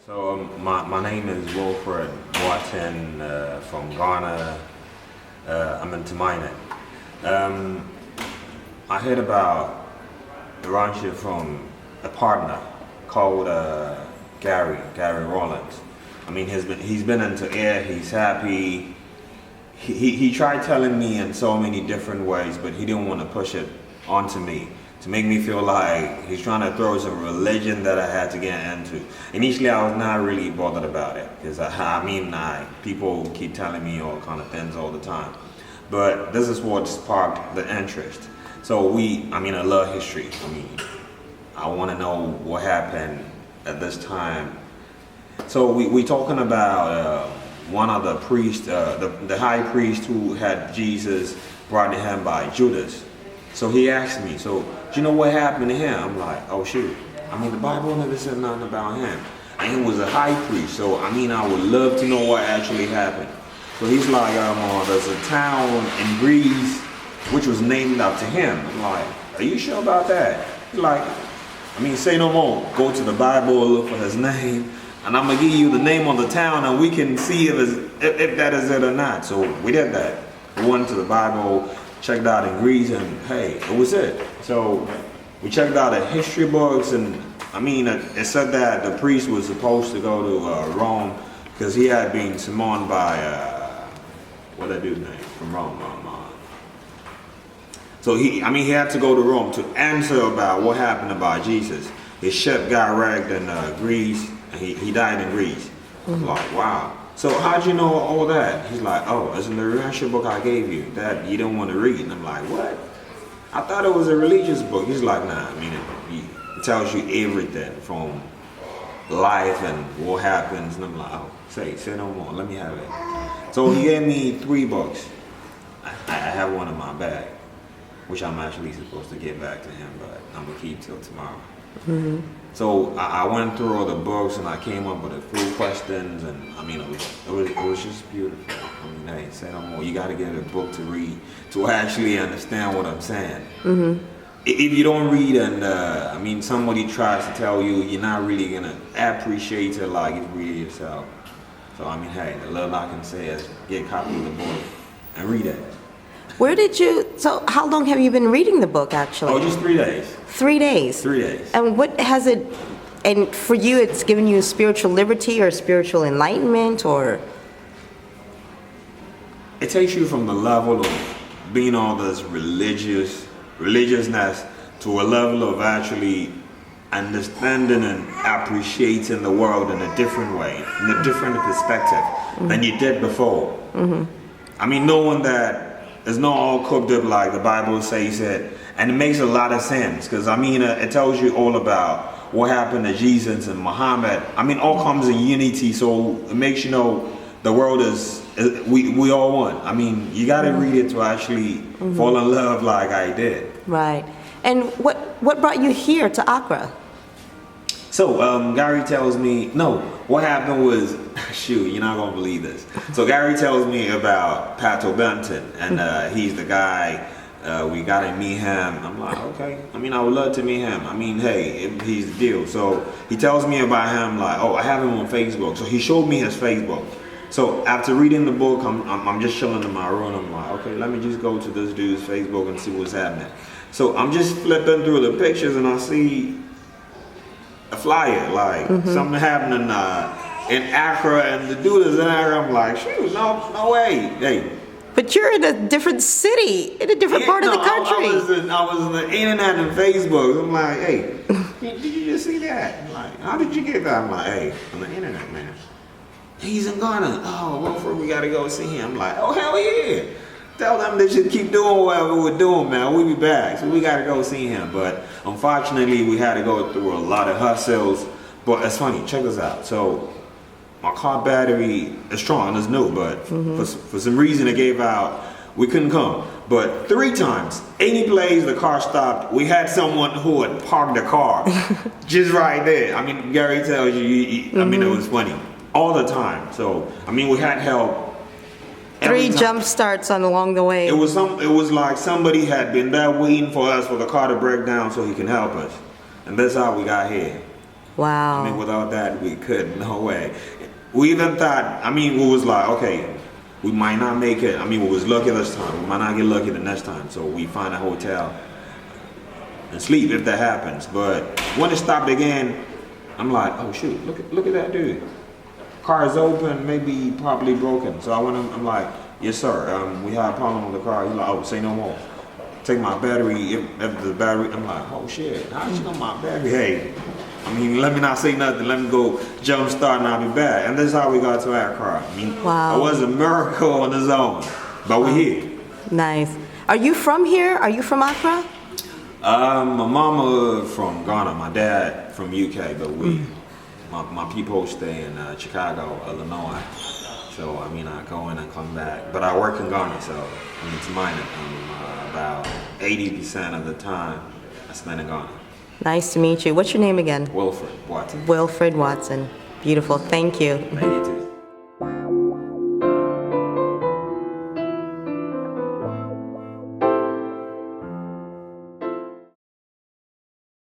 My name is Wilfred Watson from Ghana. I'm in Antoinette. I heard about Urantia from a partner called Gary Rawlings. I mean, he's been into air. He's happy. He tried telling me in so many different ways, but he didn't want to push it onto me to make me feel like he's trying to throw some religion that I had to get into. Initially, I was not really bothered about it because people keep telling me all kind of things all the time. But this is what sparked the interest. So I love history. I want to know what happened at this time. So we talking about one of the priests, the high priest who had Jesus brought to him by Judas. So he asked me, so do you know what happened to him? I'm like, oh shoot. The Bible never said nothing about him. And he was a high priest, so I would love to know what actually happened. So he's like, there's a town in Greece which was named after him. I'm like, are you sure about that? He's like, say no more. Go to the Bible, look for his name, and I'm gonna give you the name of the town, and we can see if that is it or not. So we did that. We went to the Bible, checked out in Greece, and hey, it was it. So we checked out the history books, and it said that the priest was supposed to go to Rome because he had been summoned by what that dude's name from Rome. So he had to go to Rome to answer about what happened about Jesus. His ship got wrecked in Greece, and he died in Greece. I'm like, wow. So how'd you know all that? He's like, oh, it's in the Urantia book I gave you that you don't want to read. And I'm like, what? I thought it was a religious book. He's like, nah, it tells you everything from life and what happens. And I'm like, oh, say no more. Let me have it. So he gave me 3 books. I have one in my bag, which I'm actually supposed to get back to him, but I'm going to keep till tomorrow. Mm-hmm. So I went through all the books and I came up with a few questions, and it was just beautiful. Hey, say no more. You got to get a book to read to actually understand what I'm saying. Mm-hmm. If you don't read and somebody tries to tell you, you're not really gonna appreciate it like you read it yourself. So hey, the little I can say is get a copy of the book and read it. So how long have you been reading the book actually? Oh, just 3 days. 3 days? 3 days. And what has it, and for you it's given you spiritual liberty or spiritual enlightenment, or? It takes you from the level of being all this religiousness to a level of actually understanding and appreciating the world in a different way, in a different perspective than you did before. Mm-hmm. Knowing that it's not all cooked up like the Bible says it, and it makes a lot of sense because it tells you all about what happened to Jesus and Muhammad. All comes in unity, so it makes you know the world is we all one. You got to read it to actually fall in love like I did. Right. And what brought you here to Accra? So Gary tells me, what happened was, shoot, you're not going to believe this. So Gary tells me about Pato Benton, and he's the guy, we got to meet him. I'm like, okay. I would love to meet him. Hey, he's the deal. So he tells me about him, like, oh, I have him on Facebook. So he showed me his Facebook. So after reading the book, I'm just chilling in my room. I'm like, okay, let me just go to this dude's Facebook and see what's happening. So I'm just flipping through the pictures and I see a flyer, like something happening in Accra, and the dude is in Accra. I'm like, shoot, no way. Hey. But you're in a different city, in a different part of the country. I was in the internet and Facebook. I'm like, hey, did you just see that? I'm like, how did you get that? I'm like, hey, on the internet, man. He's in Ghana. Oh, Wilfred, we gotta go see him. I'm like, oh, hell yeah. Tell them they should keep doing whatever we're doing, man. We'll be back. So we gotta go see him. But unfortunately, we had to go through a lot of hustles. But it's funny, check this out. So my car battery is strong, it's new, but for some reason it gave out. We couldn't come. But 3 times, any place the car stopped, we had someone who had parked the car just right there. Gary tells you, it was funny. All the time. So, we had help. 3 jump starts along the way. It was like somebody had been there waiting for us for the car to break down so he can help us. And that's how we got here. Wow. I mean, without that, we couldn't. No way. We even thought, I mean, we was like, okay, we might not make it. I mean, we was lucky this time. We might not get lucky the next time. So we find a hotel and sleep if that happens. But when it stopped again, I'm like, oh shoot, look at that dude. Car's open, maybe probably broken. So I went, I'm like, yes sir, we have a problem with the car. He's like, oh, say no more. Take my battery, if the battery, I'm like, oh shit, how'd you know my battery? Hey, I mean, let me not say nothing. Let me go jump start and I'll be back. And this is how we got to Accra. I mean, wow. It was a miracle on its own, but we're here. Nice. Are you from here? Are you from Accra? My mama from Ghana, my dad from UK, but my people stay in Chicago, Illinois. So I mean, I go in and come back, but I work in Ghana, so I mean, to mine, about 80% of the time I spend in Ghana. Nice to meet you. What's your name again? Wilfred Watson. Wilfred Watson. Beautiful. Thank you. Thank you too.